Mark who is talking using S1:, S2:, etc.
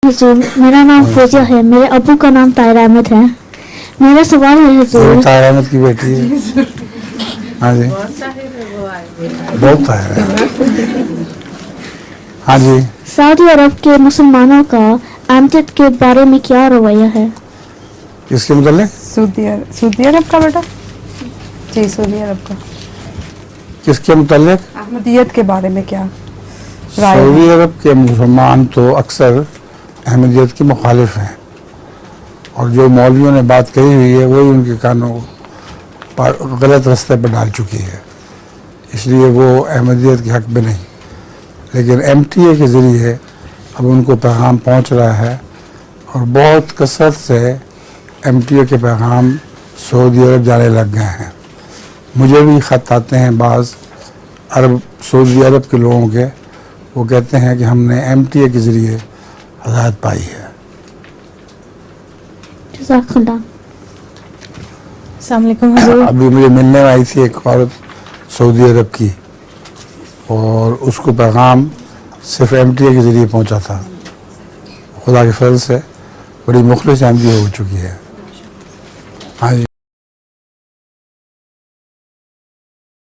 S1: حضور میرا نام فوزیہ ہے، میرے ابو کا نام طاہر احمد ہے۔ میرا سوال ہے حضور،
S2: طاہر احمد کی بیٹی ہے؟ ہاں جی، بہت طاہر ہے۔ ہاں جی،
S1: سعودی عرب کے مسلمانوں کا امجد کے بارے میں کیا رویہ ہے؟
S2: کس کے متعلق؟
S3: سعودی عرب کا بیٹا جی، سعودی عرب کا
S2: کس کے متعلق؟
S3: احمدیت کے بارے میں کیا رائے
S2: سعودی
S3: ہے؟
S2: عرب کے مسلمان تو اکثر احمدیت کے مخالف ہیں، اور جو مولویوں نے بات کہی ہوئی ہے وہی ان کے کانوں پر غلط راستے پر ڈال چکی ہے، اس لیے وہ احمدیت کے حق میں نہیں، لیکن ایم ٹی اے کے ذریعے اب ان کو پیغام پہنچ رہا ہے، اور بہت کثرت سے ایم ٹی اے کے پیغام سعودی عرب جانے لگ گئے ہیں۔ مجھے بھی خط آتے ہیں بعض سعودی عرب کے لوگوں کے، وہ کہتے ہیں کہ ہم نے ایم ٹی اے کے ذریعے ہدایت پائی ہے۔
S1: جزاک اللہ۔
S3: السلام علیکم حضور۔
S2: ابھی مجھے ملنے آئی تھی ایک عورت سعودی عرب کی، اور اس کو پیغام صرف ایم ٹی اے کے ذریعے پہنچا تھا، خدا کے فضل سے بڑی مخلص احمدی ہو چکی ہے۔ ہاں جی۔